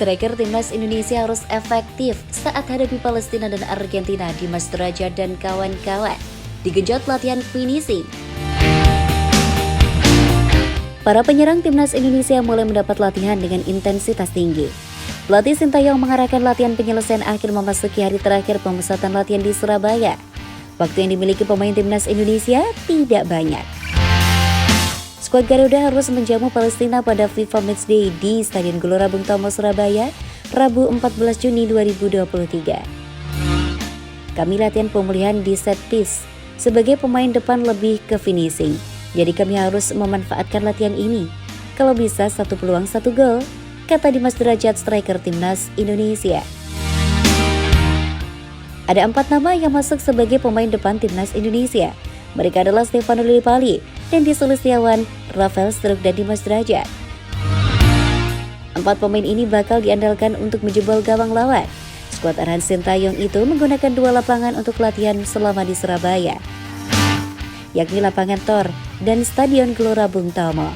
Striker timnas Indonesia harus efektif saat hadapi Palestina dan Argentina. Dimas Derajat dan kawan-kawan digenjot latihan finishing. Para penyerang timnas Indonesia mulai mendapat latihan dengan intensitas tinggi. Pelatih Sintayong mengarahkan latihan penyelesaian akhir memasuki hari terakhir pemusatan latihan di Surabaya. Waktu yang dimiliki pemain timnas Indonesia tidak banyak. Skuad Garuda harus menjamu Palestina pada FIFA Matchday di Stadion Gelora Bung Tomo, Surabaya, Rabu 14 Juni 2023. Kami latihan pemulihan di set piece. Sebagai pemain depan lebih ke finishing, jadi kami harus memanfaatkan latihan ini. Kalau bisa satu peluang satu gol, kata Dimas Derajat, striker timnas Indonesia. Ada 4 nama yang masuk sebagai pemain depan timnas Indonesia. Mereka adalah Stefano Lillipali, Dendi Sulistiawan, Rafael Struijk, dan Dimas Derajat. 4 pemain ini bakal diandalkan untuk menjebol gawang lawan. Skuad arahan Sintayong itu menggunakan 2 lapangan untuk latihan selama di Surabaya, yakni lapangan Tor dan Stadion Gelora Bung Tomo.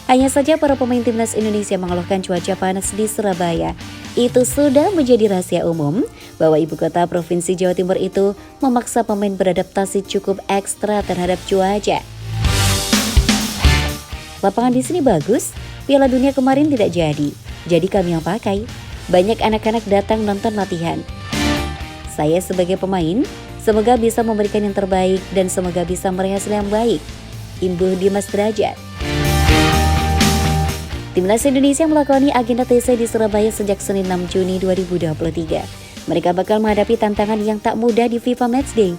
Hanya saja para pemain timnas Indonesia mengeluhkan cuaca panas di Surabaya. Itu sudah menjadi rahasia umum bahwa ibu kota Provinsi Jawa Timur itu memaksa pemain beradaptasi cukup ekstra terhadap cuaca. Lapangan di sini bagus, Piala Dunia kemarin tidak jadi kami yang pakai. Banyak anak-anak datang nonton latihan. Saya sebagai pemain, semoga bisa memberikan yang terbaik dan semoga bisa meraih hasil yang baik, imbuh Dimas Derajat. Timnas Indonesia melakoni agenda TC di Surabaya sejak Senin 6 Juni 2023. Mereka bakal menghadapi tantangan yang tak mudah di FIFA Matchday.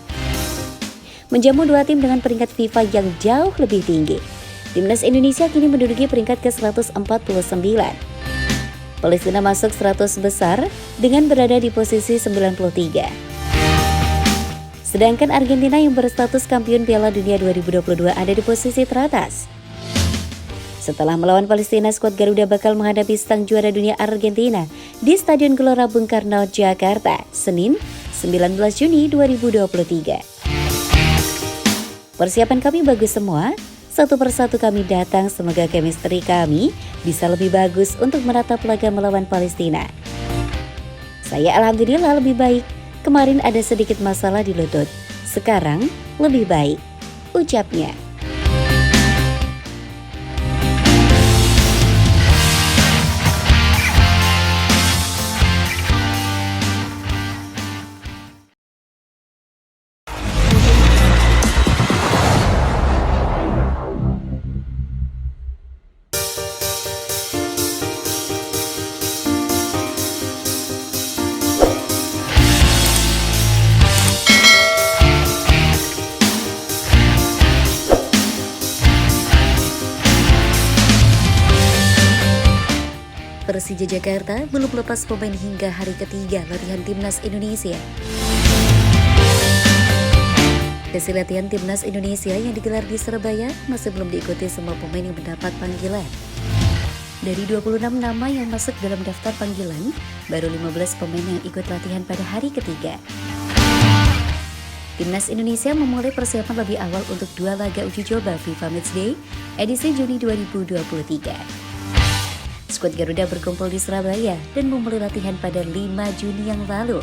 Menjamu 2 tim dengan peringkat FIFA yang jauh lebih tinggi. Timnas Indonesia kini menduduki peringkat ke-149. Palestina masuk 100 besar dengan berada di posisi 93. Sedangkan Argentina yang berstatus kampiun Piala Dunia 2022 ada di posisi teratas. Setelah melawan Palestina, skuad Garuda bakal menghadapi sang juara dunia Argentina di Stadion Gelora Bung Karno, Jakarta, Senin 19 Juni 2023. Persiapan kami bagus semua, satu persatu kami datang, semoga chemistry kami bisa lebih bagus untuk meratap laga melawan Palestina. Saya alhamdulillah lebih baik, kemarin ada sedikit masalah di lutut, sekarang lebih baik, ucapnya. Persija Jakarta belum lepas pemain hingga hari ketiga latihan timnas Indonesia. Sesi latihan timnas Indonesia yang digelar di Surabaya masih belum diikuti semua pemain yang mendapat panggilan. Dari 26 nama yang masuk dalam daftar panggilan, baru 15 pemain yang ikut latihan pada hari ketiga. Timnas Indonesia memulai persiapan lebih awal untuk 2 laga uji coba FIFA Matchday edisi Juni 2023. Skuad Garuda berkumpul di Surabaya dan memulai latihan pada 5 Juni yang lalu.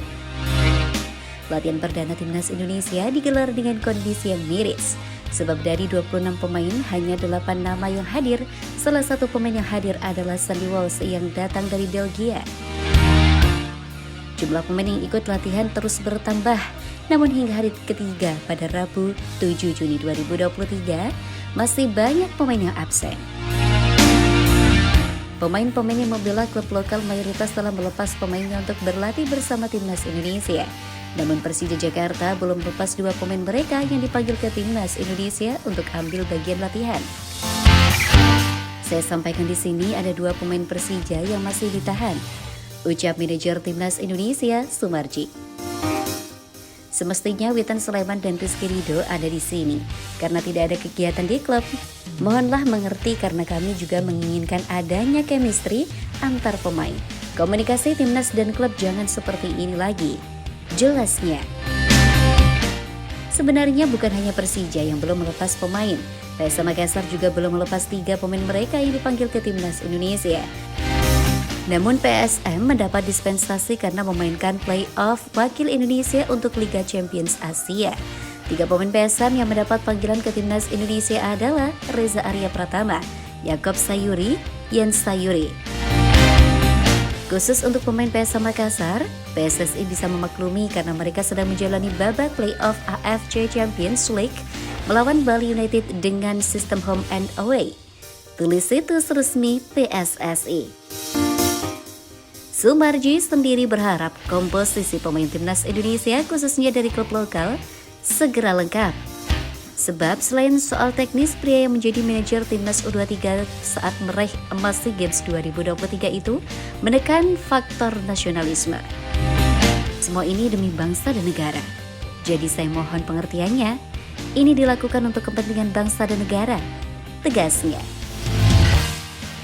Latihan perdana timnas Indonesia digelar dengan kondisi yang miris, sebab dari 26 pemain hanya 8 nama yang hadir. Salah satu pemain yang hadir adalah Sandy Walsh yang datang dari Belgia. Jumlah pemain yang ikut latihan terus bertambah, namun hingga hari ketiga pada Rabu 7 Juni 2023 masih banyak pemain yang absen. Pemain-pemain yang membela klub lokal mayoritas telah melepas pemainnya untuk berlatih bersama timnas Indonesia. Namun Persija Jakarta belum melepas 2 pemain mereka yang dipanggil ke timnas Indonesia untuk ambil bagian latihan. Saya sampaikan di sini ada 2 pemain Persija yang masih ditahan, ucap manajer timnas Indonesia Sumarji. Semestinya Witan Sulaiman dan Rizky Ridho ada di sini karena tidak ada kegiatan di klub. Mohonlah mengerti karena kami juga menginginkan adanya chemistry antar pemain. Komunikasi timnas dan klub jangan seperti ini lagi, jelasnya. Sebenarnya bukan hanya Persija yang belum melepas pemain. PSM Makassar juga belum melepas 3 pemain mereka yang dipanggil ke timnas Indonesia. Namun PSM mendapat dispensasi karena memainkan play-off wakil Indonesia untuk Liga Champions Asia. 3 pemain PSM yang mendapat panggilan ke timnas Indonesia adalah Reza Arya Pratama, Yaakob Sayuri, Jens Sayuri. Khusus untuk pemain PSM Makassar, PSSI bisa memaklumi karena mereka sedang menjalani babak play-off AFC Champions League melawan Bali United dengan sistem home and away. Tulis situs resmi PSSI. Sumarji sendiri berharap komposisi pemain timnas Indonesia khususnya dari klub lokal segera lengkap. Sebab selain soal teknis, pria yang menjadi manajer timnas U23 saat meraih emas SEA Games 2023 itu menekan faktor nasionalisme. Semua ini demi bangsa dan negara. Jadi saya mohon pengertiannya, ini dilakukan untuk kepentingan bangsa dan negara, tegasnya.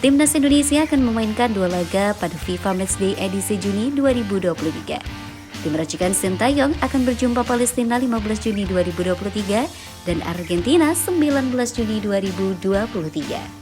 Timnas Indonesia akan memainkan 2 laga pada FIFA Matchday edisi Juni 2023. Tim racikan Sintayong akan berjumpa Palestina 15 Juni 2023 dan Argentina 19 Juni 2023.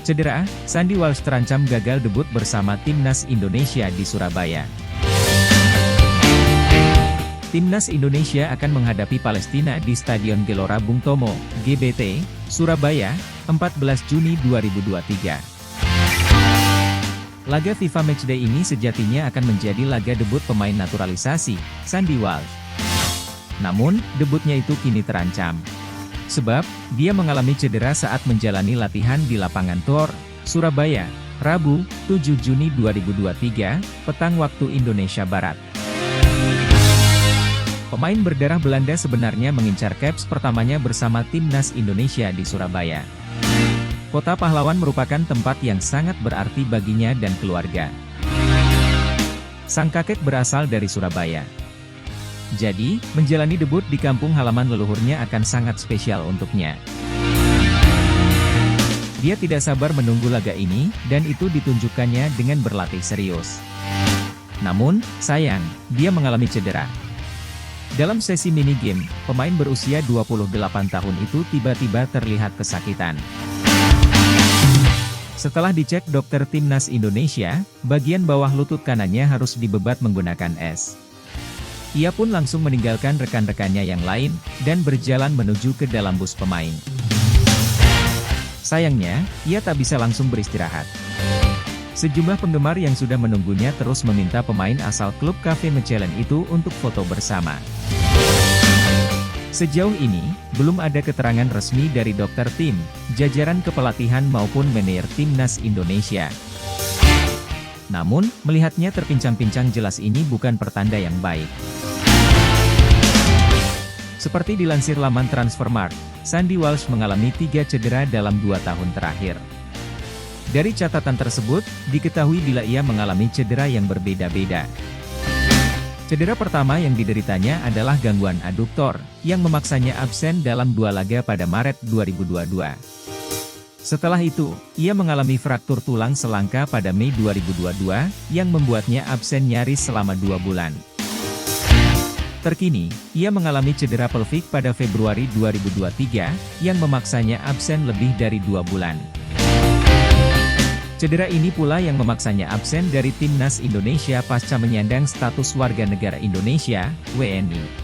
Cedera, Sandy Walsh terancam gagal debut bersama Timnas Indonesia di Surabaya. Timnas Indonesia akan menghadapi Palestina di Stadion Gelora Bung Tomo, GBT, Surabaya, 14 Juni 2023. Laga FIFA Matchday ini sejatinya akan menjadi laga debut pemain naturalisasi, Sandy Walsh. Namun, debutnya itu kini terancam. Sebab, dia mengalami cedera saat menjalani latihan di lapangan Tor, Surabaya, Rabu, 7 Juni 2023, petang waktu Indonesia Barat. Pemain berdarah Belanda sebenarnya mengincar caps pertamanya bersama Timnas Indonesia di Surabaya. Kota pahlawan merupakan tempat yang sangat berarti baginya dan keluarga. Sang kakek berasal dari Surabaya. Jadi, menjalani debut di kampung halaman leluhurnya akan sangat spesial untuknya. Dia tidak sabar menunggu laga ini, dan itu ditunjukkannya dengan berlatih serius. Namun, sayang, dia mengalami cedera. Dalam sesi mini game, pemain berusia 28 tahun itu tiba-tiba terlihat kesakitan. Setelah dicek dokter Timnas Indonesia, bagian bawah lutut kanannya harus dibebat menggunakan es. Ia pun langsung meninggalkan rekan-rekannya yang lain, dan berjalan menuju ke dalam bus pemain. Sayangnya, ia tak bisa langsung beristirahat. Sejumlah penggemar yang sudah menunggunya terus meminta pemain asal klub Cafe Mechelen itu untuk foto bersama. Sejauh ini, belum ada keterangan resmi dari dokter tim, jajaran kepelatihan maupun manajer Timnas Indonesia. Namun, melihatnya terpincang-pincang jelas ini bukan pertanda yang baik. Seperti dilansir laman Transfermarkt, Sandy Walsh mengalami 3 cedera dalam 2 tahun terakhir. Dari catatan tersebut, diketahui bila ia mengalami cedera yang berbeda-beda. Cedera pertama yang dideritanya adalah gangguan aduktor, yang memaksanya absen dalam 2 laga pada Maret 2022. Setelah itu, ia mengalami fraktur tulang selangka pada Mei 2022, yang membuatnya absen nyaris selama 2 bulan. Terkini, ia mengalami cedera pelvik pada Februari 2023, yang memaksanya absen lebih dari 2 bulan. Cedera ini pula yang memaksanya absen dari Timnas Indonesia pasca menyandang status warga negara Indonesia, WNI.